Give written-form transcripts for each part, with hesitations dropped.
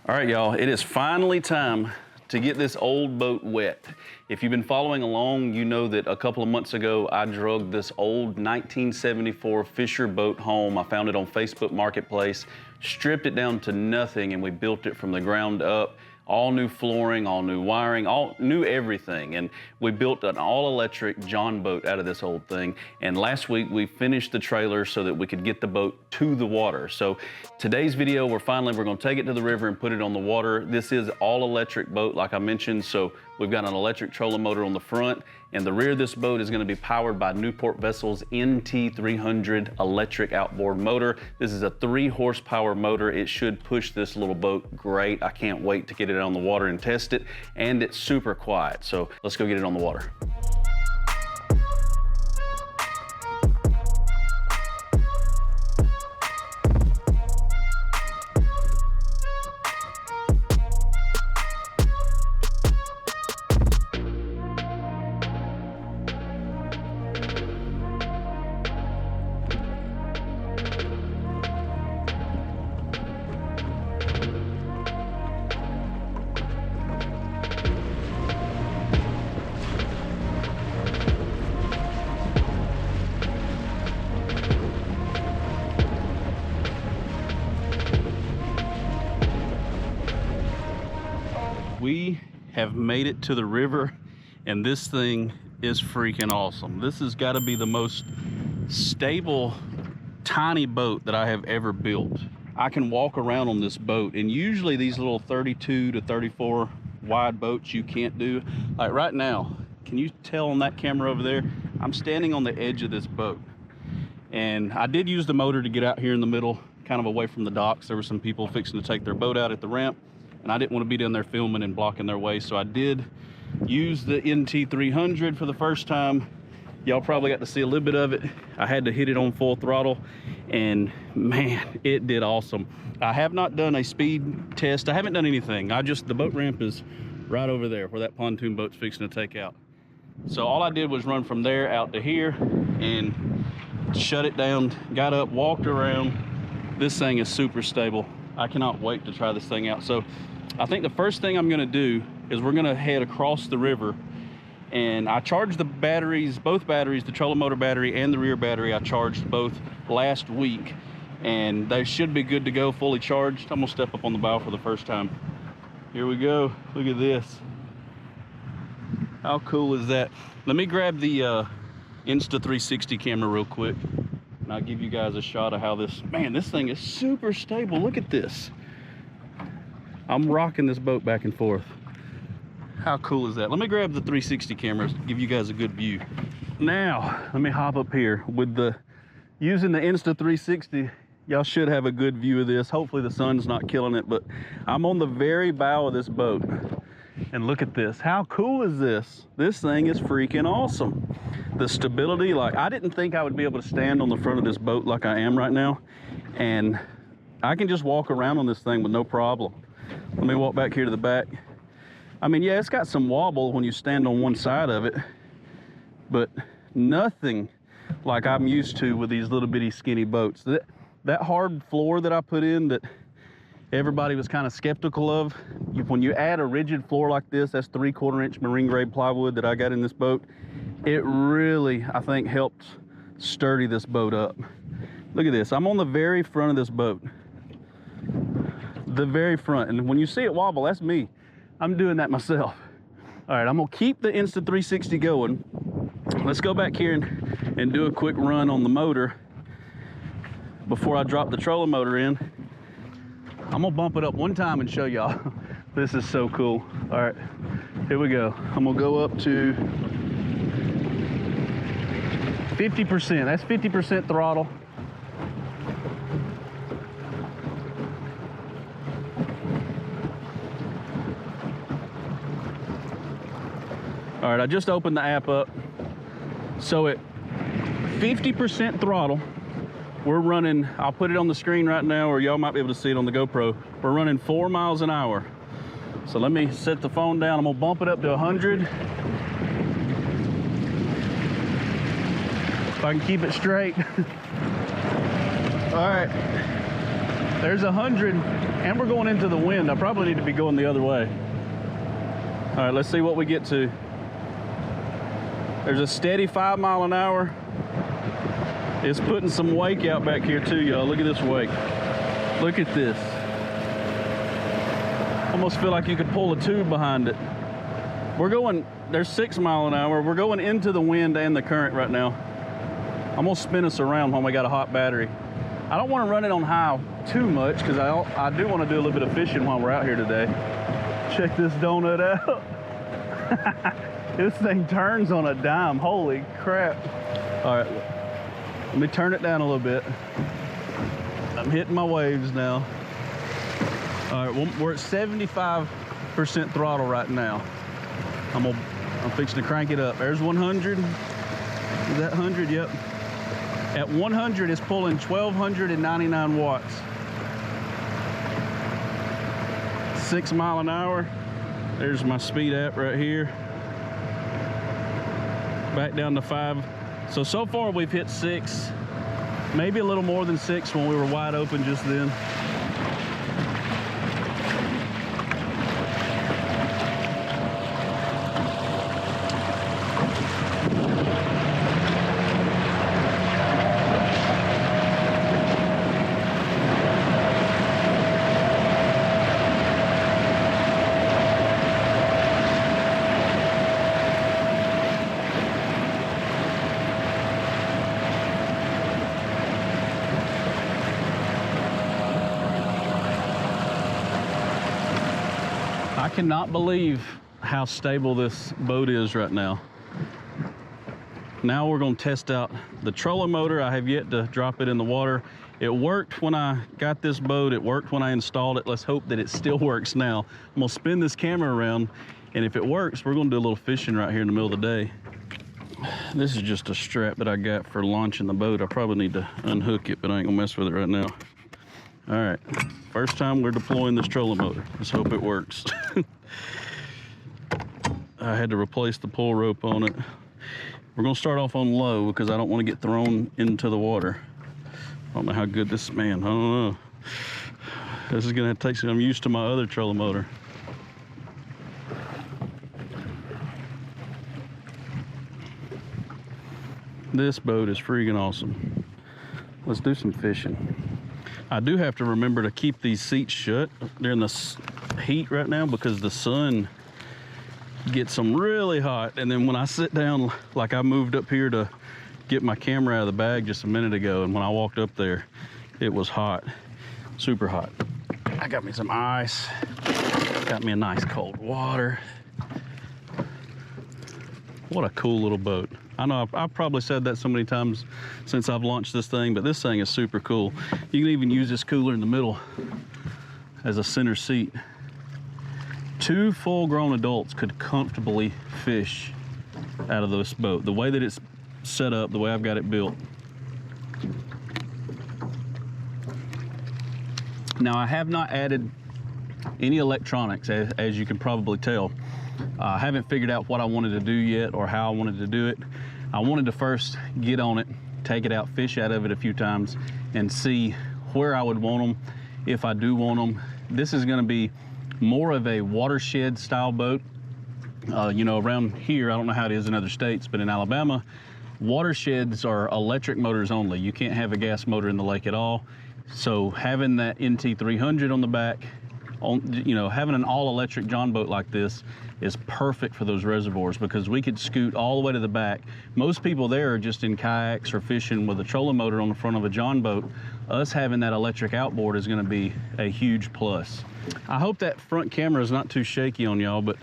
All right, y'all, it is finally time to get this old boat wet. If you've been following along, you know that a couple of months ago, I drugged this old 1974 Fischer boat home. I found it on Facebook Marketplace, stripped it down to nothing, and we built it from the ground up. All new flooring, all new wiring, all new everything. And we built an all-electric John boat out of this old thing. And last week we finished the trailer so that we could get the boat to the water. So today's video, we're gonna take it to the river and put it on the water. This is all-electric boat, like I mentioned. So we've got an electric trolling motor on the front, and the rear of this boat is gonna be powered by Newport Vessel's NT300 electric outboard motor. This is a 3-horsepower motor. It should push this little boat great. I can't wait to get it on the water and test it, and it's super quiet. So let's go get it on the water. We have made it to the river, and this thing is freaking awesome. This has got to be the most stable, tiny boat that I have ever built. I can walk around on this boat, and usually these little 32 to 34 wide boats you can't do. Like right now, can you tell on that camera over there? I'm standing on the edge of this boat, and I did use the motor to get out here in the middle, kind of away from the docks. There were some people fixing to take their boat out at the ramp, and I didn't want to be down there filming and blocking their way, so I did use the NT300 for the first time. Y'all probably got to see a little bit of it. I had to hit it on full throttle, and man, it did awesome. I have not done a speed test. I haven't done anything. The boat ramp is right over there where that pontoon boat's fixing to take out. So all I did was run from there out to here and shut it down, got up, walked around. This thing is super stable. I cannot wait to try this thing out. So I think the first thing I'm gonna do is we're gonna head across the river, and I charged the batteries, both batteries, the trolling motor battery and the rear battery, I charged both last week, and they should be good to go, fully charged. I'm gonna step up on the bow for the first time. Here we go, look at this. How cool is that? Let me grab the Insta 360 camera real quick, and I'll give you guys a shot of how this thing is super stable. Look at this. I'm rocking this boat back and forth. How cool is that? Let me grab the 360 cameras, give you guys a good view. Now, let me hop up here with using the Insta 360. Y'all should have a good view of this. Hopefully the sun's not killing it, but I'm on the very bow of this boat. And look at this. How cool is this? This thing is freaking awesome. The stability, like I didn't think I would be able to stand on the front of this boat like I am right now. And I can just walk around on this thing with no problem. Let me walk back here to the back. I mean, yeah, it's got some wobble when you stand on one side of it, but nothing like I'm used to with these little bitty skinny boats. That hard floor that I put in that everybody was kind of skeptical of, when you add a rigid floor like this, that's 3/4 inch marine grade plywood that I got in this boat, it really, I think, helps sturdy this boat up. Look at this. I'm on the very front of this boat. The very front. And when you see it wobble, that's me. I'm doing that myself. All right, I'm gonna keep the Insta 360 going. Let's go back here and do a quick run on the motor before I drop the trolling motor in. I'm gonna bump it up one time and show y'all. This is so cool. All right, here we go. I'm gonna go up to 50%. That's 50% throttle. All right, I just opened the app up. So at 50% throttle, we're running, I'll put it on the screen right now, or y'all might be able to see it on the GoPro. We're running 4 miles an hour. So let me set the phone down. I'm gonna bump it up to 100. If I can keep it straight. All right. There's 100, and we're going into the wind. I probably need to be going the other way. All right, let's see what we get to. There's a steady 5 mile an hour. It's putting some wake out back here too, y'all. Look at this wake. Look at this. Almost feel like you could pull a tube behind it. We're going, there's 6 mile an hour. We're going into the wind and the current right now. I'm gonna spin us around when we got a hot battery. I don't want to run it on high too much because I do want to do a little bit of fishing while we're out here today. Check this donut out. This thing turns on a dime. Holy crap. All right, let me turn it down a little bit. I'm hitting my waves now. All right, well, we're at 75% throttle right now. I'm fixing to crank it up. There's 100. Is that 100? Yep. At 100, it's pulling 1,299 watts. 6 mile an hour. There's my speed app right here. Back down to 5. So far we've hit 6, maybe a little more than 6 when we were wide open just then. I cannot believe how stable this boat is right now. Now we're going to test out the trolling motor. I have yet to drop it in the water. It worked when I got this boat. It worked when I installed it. Let's hope that it still works now. I'm going to spin this camera around, and if it works, we're going to do a little fishing right here in the middle of the day. This is just a strap that I got for launching the boat. I probably need to unhook it, but I ain't going to mess with it right now. All right, first time we're deploying this trolling motor. Let's hope it works. I had to replace the pull rope on it. We're gonna start off on low because I don't want to get thrown into the water. I don't know how good this, man, I don't know. This is gonna take some, I'm used to my other trolling motor. This boat is freaking awesome. Let's do some fishing. I do have to remember to keep these seats shut during the heat right now because the sun gets them really hot. And then when I sit down, like I moved up here to get my camera out of the bag just a minute ago, and when I walked up there, it was hot, super hot. I got me some ice, got me a nice cold water. What a cool little boat. I know I've probably said that so many times since I've launched this thing, but this thing is super cool. You can even use this cooler in the middle as a center seat. 2 full-grown adults could comfortably fish out of this boat. The way that it's set up, the way I've got it built. Now, I have not added any electronics, as you can probably tell. I haven't figured out what I wanted to do yet or how I wanted to do it. I wanted to first get on it, take it out, fish out of it a few times, and see where I would want them, if I do want them. This is going to be more of a watershed style boat. You know, around here, I don't know how it is in other states, but in Alabama, watersheds are electric motors only. You can't have a gas motor in the lake at all. So having that NT300 on the back, you know, having an all-electric John boat like this is perfect for those reservoirs because we could scoot all the way to the back. Most people there are just in kayaks or fishing with a trolling motor on the front of a John boat. Us having that electric outboard is going to be a huge plus. I hope that front camera is not too shaky on y'all, but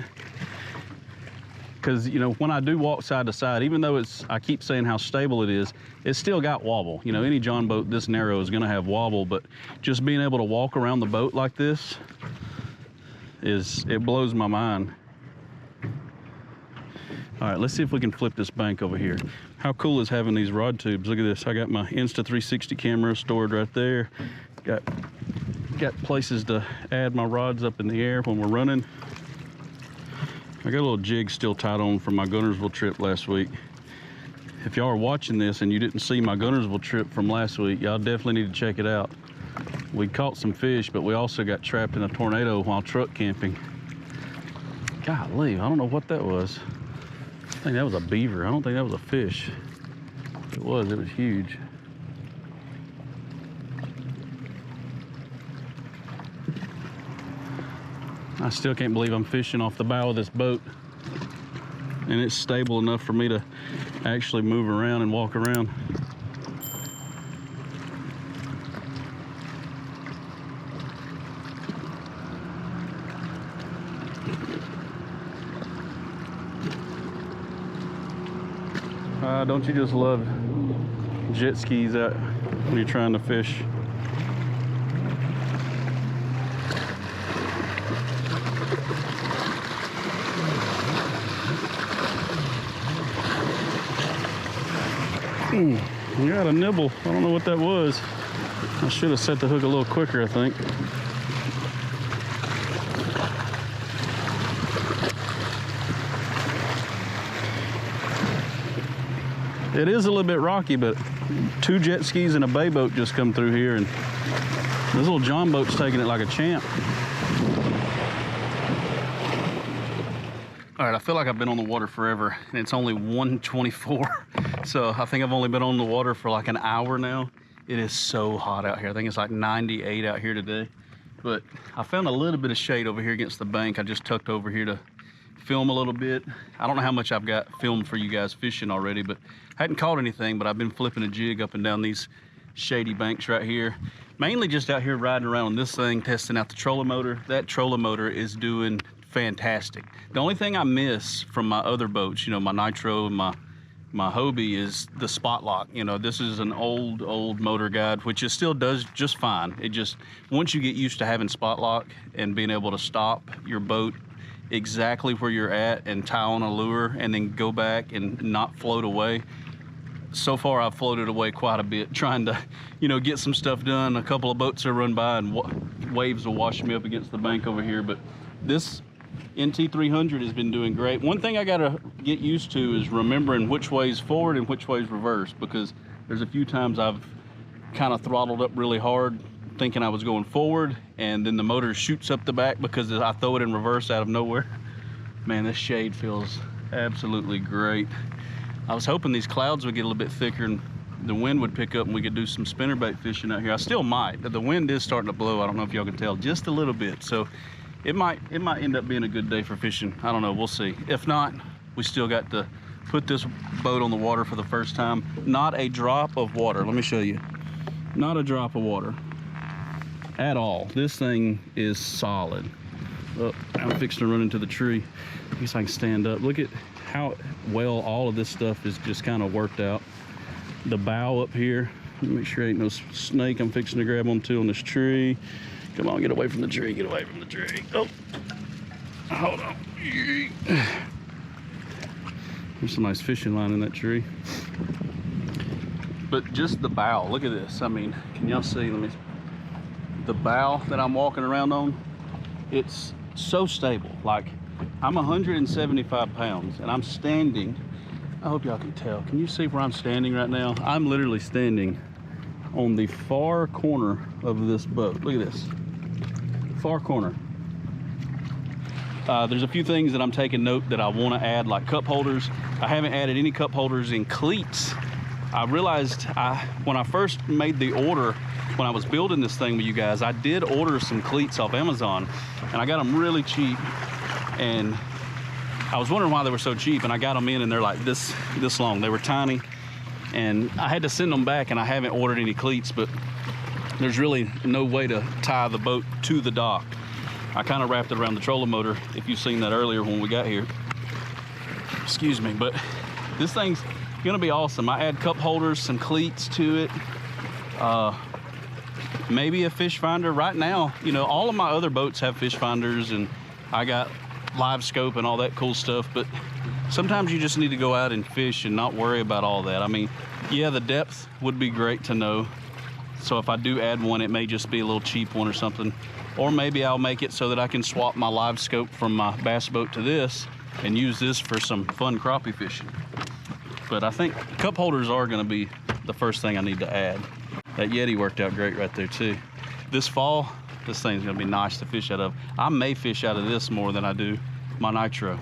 because, you know, when I do walk side to side, even though I keep saying how stable it is, it's still got wobble. You know, any John boat this narrow is going to have wobble, but just being able to walk around the boat like this it blows my mind. All right, let's see if we can flip this bank over here. How cool is having these rod tubes? Look at this. I got my Insta 360 camera stored right there. Got places to add my rods up in the air when we're running. I got a little jig still tied on from my Gunnersville trip last week. If y'all are watching this and you didn't see my Gunnersville trip from last week, y'all definitely need to check it out. We caught some fish, but we also got trapped in a tornado while truck camping. Golly, I don't know what that was. I think that was a beaver. I don't think that was a fish. It was huge. I still can't believe I'm fishing off the bow of this boat. And it's stable enough for me to actually move around and walk around. Don't you just love jet skis out when you're trying to fish? You got a nibble. I don't know what that was. I should have set the hook a little quicker, I think. It is a little bit rocky, but 2 jet skis and a bay boat just come through here, and this little John boat's taking it like a champ. All right, I feel like I've been on the water forever, and it's only 1:24. So I think I've only been on the water for like an hour now. It is so hot out here. I think it's like 98 out here today. But I found a little bit of shade over here against the bank. I just tucked over here to film a little bit. I don't know how much I've got filmed for you guys fishing already, but I hadn't caught anything, but I've been flipping a jig up and down these shady banks right here. Mainly just out here riding around on this thing, testing out the trolling motor. That trolling motor is doing fantastic. The only thing I miss from my other boats, you know, my Nitro and my Hobie, is the spot lock. You know, this is an old motor guide, which it still does just fine. It just, once you get used to having spot lock and being able to stop your boat exactly where you're at and tie on a lure and then go back and not float away. So far I've floated away quite a bit trying to, you know, get some stuff done. A couple of boats will run by and waves will wash me up against the bank over here, but this NT300 has been doing great. One thing I gotta get used to is remembering which way's forward and which way's reverse, because there's a few times I've kind of throttled up really hard thinking I was going forward, and then the motor shoots up the back because I throw it in reverse out of nowhere. Man, this shade feels absolutely great. I was hoping these clouds would get a little bit thicker and the wind would pick up and we could do some spinnerbait fishing out here. I still might. The wind is starting to blow. I don't know if y'all can tell, just a little bit. So it might end up being a good day for fishing. I don't know, we'll see. If not, we still got to put this boat on the water for the first time. Not a drop of water. Let me show you. Not a drop of water at all. This thing is solid. Oh, I'm fixing to run into the tree. I guess I can stand up. Look at how well all of this stuff is just kind of worked out. The bow up here. Let me make sure ain't no snake I'm fixing to grab onto on this tree. Come on, get away from the tree. Get away from the tree. Oh, hold on. There's some nice fishing line in that tree. But just the bow, look at this. I mean, can y'all see? Let me. The bow that I'm walking around on, it's so stable. Like, I'm 175 pounds and I'm standing. I hope y'all can tell. Can you see where I'm standing right now? I'm literally standing on the far corner of this boat. Look at this. Far corner. There's a few things that I'm taking note that I want to add, like cup holders. I haven't added any cup holders in cleats. I realized when I first made the order, when I was building this thing with you guys, I did order some cleats off Amazon and I got them really cheap, and I was wondering why they were so cheap, and I got them in and they're like this long. They were tiny and I had to send them back, and I haven't ordered any cleats, but there's really no way to tie the boat to the dock. I kind of wrapped it around the trolling motor, if you've seen that earlier when we got here. Excuse me, but this thing's gonna be awesome. I add cup holders, some cleats to it, maybe a fish finder. Right now, you know, all of my other boats have fish finders and I got LiveScope and all that cool stuff, but sometimes you just need to go out and fish and not worry about all that. I mean, yeah, the depth would be great to know. So if I do add one, it may just be a little cheap one or something. Or maybe I'll make it so that I can swap my LiveScope from my bass boat to this and use this for some fun crappie fishing. But I think cup holders are gonna be the first thing I need to add. That Yeti worked out great right there too. this fall, this thing's gonna be nice to fish out of. I may fish out of this more than I do my nitro.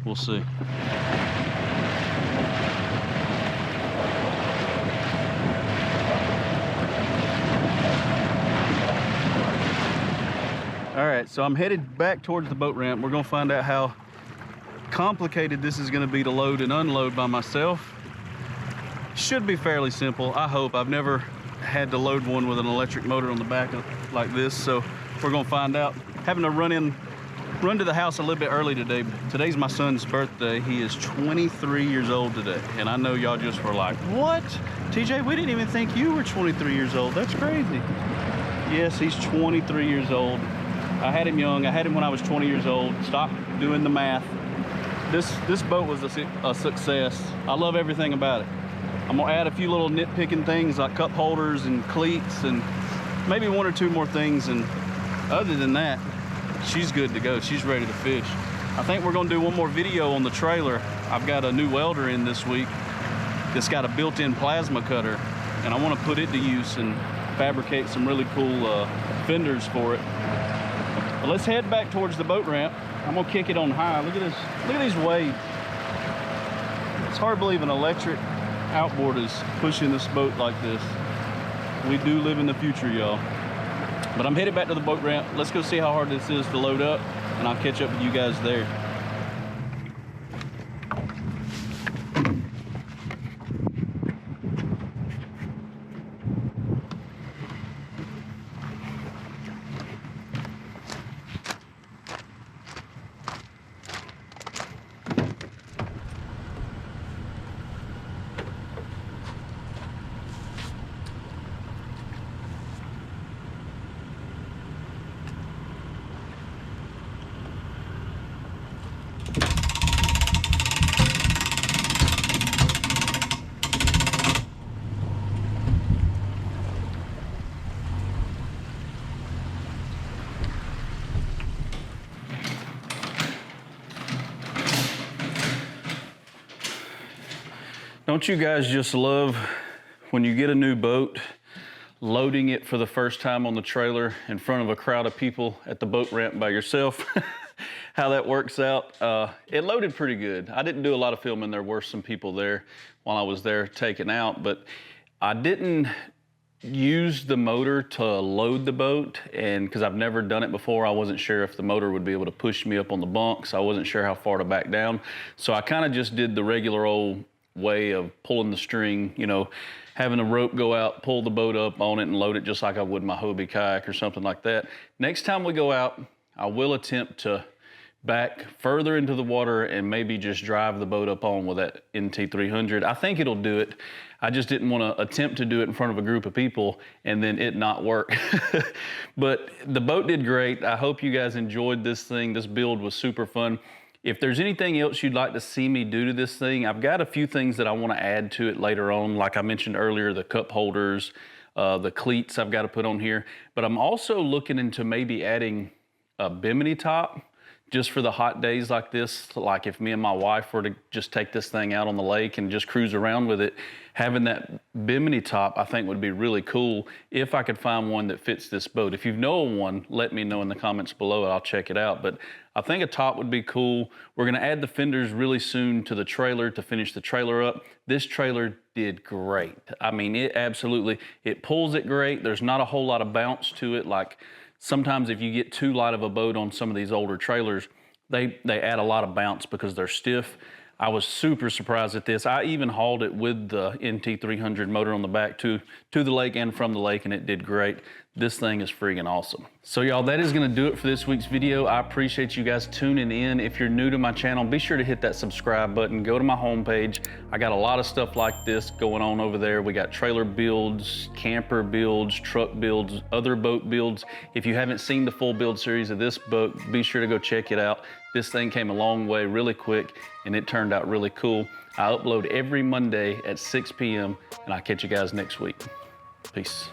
We'll see. All right, so I'm headed back towards the boat ramp. We're gonna find out how complicated this is gonna be to load and unload by myself. Should be fairly simple, I hope. I've never had to load one with an electric motor on the back like this, so we're gonna find out. Having to run to the house a little bit early today. Today's my son's birthday. He is 23 years old today, and I know y'all just were like, what? TJ, we didn't even think you were 23 years old. That's crazy. Yes, he's 23 years old. I had him young. I had him when I was 20 years old. Stop doing the math. This boat was a success. I love everything about it. I'm gonna add a few little nitpicking things like cup holders and cleats and maybe one or two more things, and other than that, she's good to go. She's ready to fish. I think we're gonna do one more video on the trailer. I've got a new welder in this week that's got a built-in plasma cutter, and I wanna put it to use and fabricate some really cool fenders for it. But let's head back towards the boat ramp. I'm gonna kick it on high. Look at this, look at these waves. It's hard to believe an electric outboard is pushing this boat like this. We do live in the future, y'all. But I'm headed back to the boat ramp. Let's go see how hard this is to load up, and I'll catch up with you guys there. Don't you guys just love when you get a new boat, loading it for the first time on the trailer in front of a crowd of people at the boat ramp by yourself? How that works out. It loaded pretty good. I didn't do a lot of filming. There were some people there while I was there taking out, but I didn't use the motor to load the boat, and because I've never done it before, I wasn't sure if the motor would be able to push me up on the bunks. I wasn't sure how far to back down. So I kind of just did the regular old way of pulling the string, you know, having a rope go out, pull the boat up on it and load it just like I would my Hobie kayak or something like that. Next time we go out, I will attempt to back further into the water and maybe just drive the boat up on with that NT300. I think it'll do it. I just didn't want to attempt to do it in front of a group of people and then it not work. But the boat did great. I hope you guys enjoyed this thing. This build was super fun. If there's anything else you'd like to see me do to this thing, I've got a few things that I want to add to it later on. Like I mentioned earlier, the cup holders, the cleats I've got to put on here. But I'm also looking into maybe adding a bimini top just for the hot days like this. Like if me and my wife were to just take this thing out on the lake and just cruise around with it, having that bimini top I think would be really cool if I could find one that fits this boat. If you know one, let me know in the comments below. I'll check it out. But I think a top would be cool. We're gonna add the fenders really soon to the trailer to finish the trailer up. This trailer did great. I mean, it pulls it great. There's not a whole lot of bounce to it. Like sometimes if you get too light of a boat on some of these older trailers, they add a lot of bounce because they're stiff. I was super surprised at this. I even hauled it with the NT300 motor on the back to the lake and from the lake, and it did great. This thing is freaking awesome. So y'all, that is gonna do it for this week's video. I appreciate you guys tuning in. If you're new to my channel, be sure to hit that subscribe button. Go to my homepage. I got a lot of stuff like this going on over there. We got trailer builds, camper builds, truck builds, other boat builds. If you haven't seen the full build series of this boat, be sure to go check it out. This thing came a long way really quick, and it turned out really cool. I upload every Monday at 6 p.m., and I'll catch you guys next week. Peace.